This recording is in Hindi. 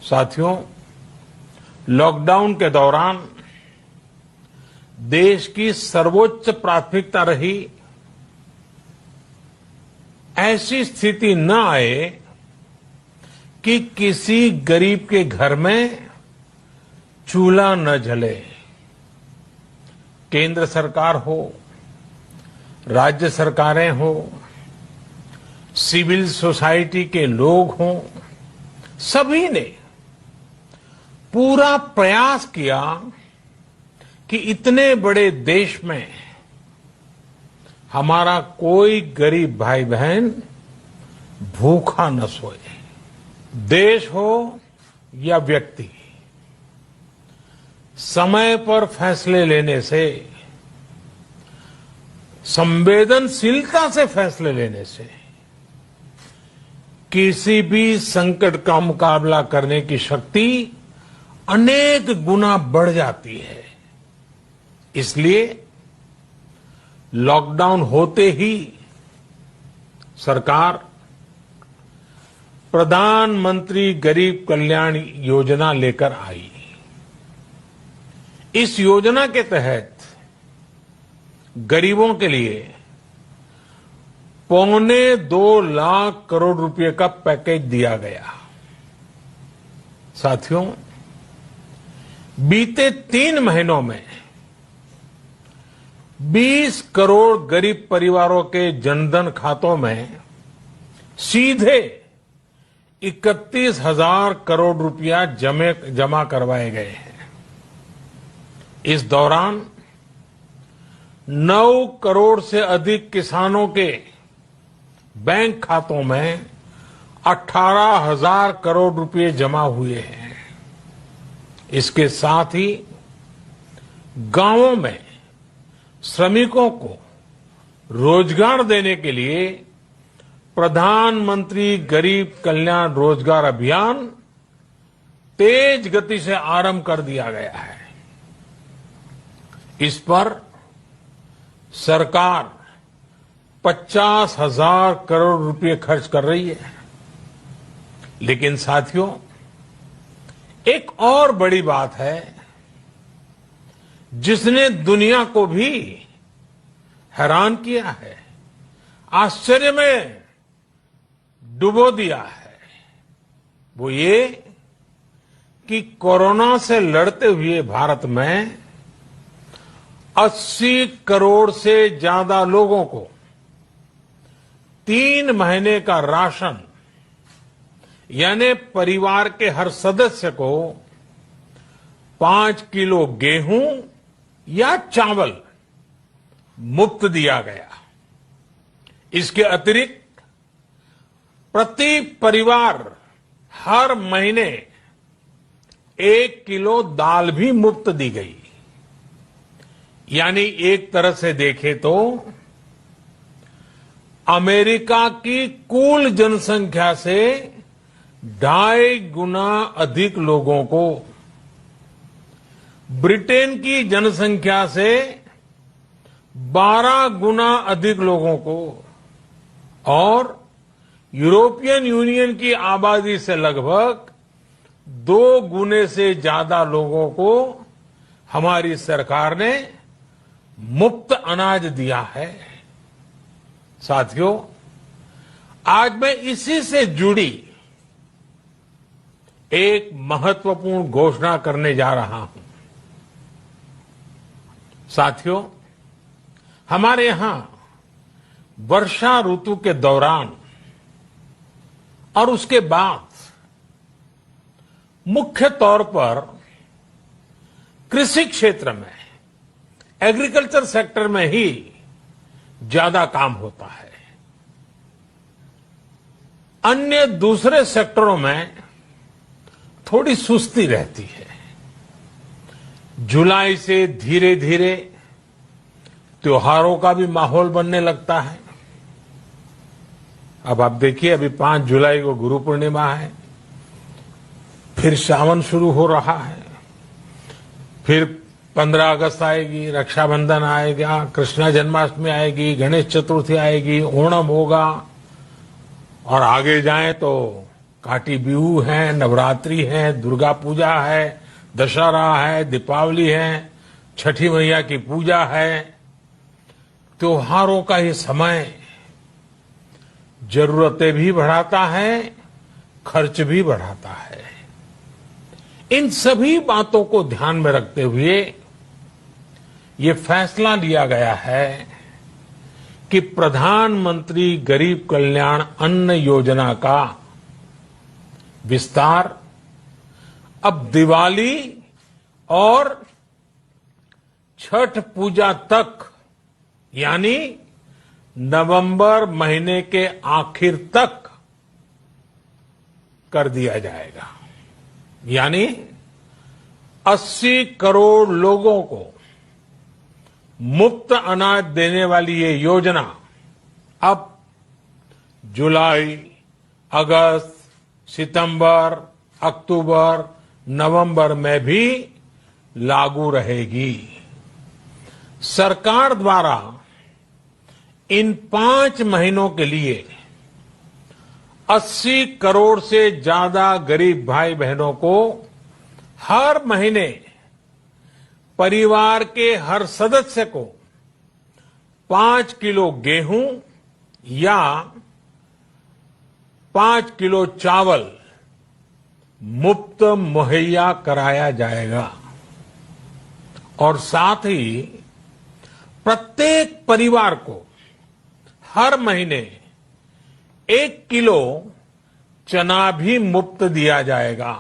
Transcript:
साथियों, लॉकडाउन के दौरान देश की सर्वोच्च प्राथमिकता रही ऐसी स्थिति न आए कि किसी गरीब के घर में चूल्हा न जले। केंद्र सरकार हो, राज्य सरकारें हो, सिविल सोसाइटी के लोग हों, सभी ने पूरा प्रयास किया कि इतने बड़े देश में हमारा कोई गरीब भाई बहन भूखा न सोए। देश हो या व्यक्ति, समय पर फैसले लेने से, संवेदनशीलता से फैसले लेने से किसी भी संकट का मुकाबला करने की शक्ति अनेक गुना बढ़ जाती है। इसलिए लॉकडाउन होते ही सरकार प्रधानमंत्री गरीब कल्याण योजना लेकर आई। इस योजना के तहत गरीबों के लिए 2.25 लाख करोड़ रुपए का पैकेज दिया गया। साथियों, बीते 3 महीनों में 20 करोड़ गरीब परिवारों के जनधन खातों में सीधे 31,000 करोड़ रुपया जमा करवाए गए हैं। इस दौरान 9 करोड़ से अधिक किसानों के बैंक खातों में 18,000 करोड़ रुपए जमा हुए हैं। इसके साथ ही गांवों में श्रमिकों को रोजगार देने के लिए प्रधानमंत्री गरीब कल्याण रोजगार अभियान तेज गति से आरंभ कर दिया गया है। इस पर सरकार 50,000 करोड़ रुपए खर्च कर रही है। लेकिन साथियों, एक और बड़ी बात है जिसने दुनिया को भी हैरान किया है, आश्चर्य में डुबो दिया है। वो ये कि कोरोना से लड़ते हुए भारत में 80 करोड़ से ज्यादा लोगों को 3 महीने का राशन, यानी परिवार के हर सदस्य को 5 किलो गेहूं या चावल मुफ्त दिया गया। इसके अतिरिक्त प्रति परिवार हर महीने 1 किलो दाल भी मुफ्त दी गई। यानी एक तरह से देखें तो अमेरिका की कुल जनसंख्या से 2.5 गुना अधिक लोगों को, ब्रिटेन की जनसंख्या से 12 गुना अधिक लोगों को और यूरोपियन यूनियन की आबादी से लगभग 2 गुने से ज्यादा लोगों को हमारी सरकार ने मुफ्त अनाज दिया है। साथियों, आज मैं इसी से जुड़ी एक महत्वपूर्ण घोषणा करने जा रहा हूं। साथियों, हमारे यहां वर्षा ऋतु के दौरान और उसके बाद मुख्य तौर पर कृषि क्षेत्र में, एग्रीकल्चर सेक्टर में ही ज्यादा काम होता है। अन्य दूसरे सेक्टरों में थोड़ी सुस्ती रहती है। जुलाई से धीरे धीरे त्योहारों का भी माहौल बनने लगता है। अब आप देखिए, अभी 5 जुलाई को गुरु पूर्णिमा है, फिर सावन शुरू हो रहा है, फिर 15 अगस्त आएगी, रक्षाबंधन आएगा, कृष्ण जन्माष्टमी आएगी, गणेश चतुर्थी आएगी, ओणम होगा और आगे जाएं तो काटी बिहू है, नवरात्रि है, दुर्गा पूजा है, दशहरा है, दीपावली है, छठी मैया की पूजा है। त्योहारों का ये समय जरूरतें भी बढ़ाता है, खर्च भी बढ़ाता है। इन सभी बातों को ध्यान में रखते हुए ये फैसला लिया गया है कि प्रधानमंत्री गरीब कल्याण अन्न योजना का विस्तार अब दिवाली और छठ पूजा तक, यानी नवंबर महीने के आखिर तक कर दिया जाएगा। यानी 80 करोड़ लोगों को मुफ्त अनाज देने वाली ये योजना अब जुलाई, अगस्त, सितंबर, अक्टूबर, नवंबर में भी लागू रहेगी। सरकार द्वारा इन 5 महीनों के लिए 80 करोड़ से ज्यादा गरीब भाई बहनों को हर महीने परिवार के हर सदस्य को 5 किलो गेहूं या 5 किलो चावल मुफ्त मुहैया कराया जाएगा। और साथ ही प्रत्येक परिवार को हर महीने 1 किलो चना भी मुफ्त दिया जाएगा।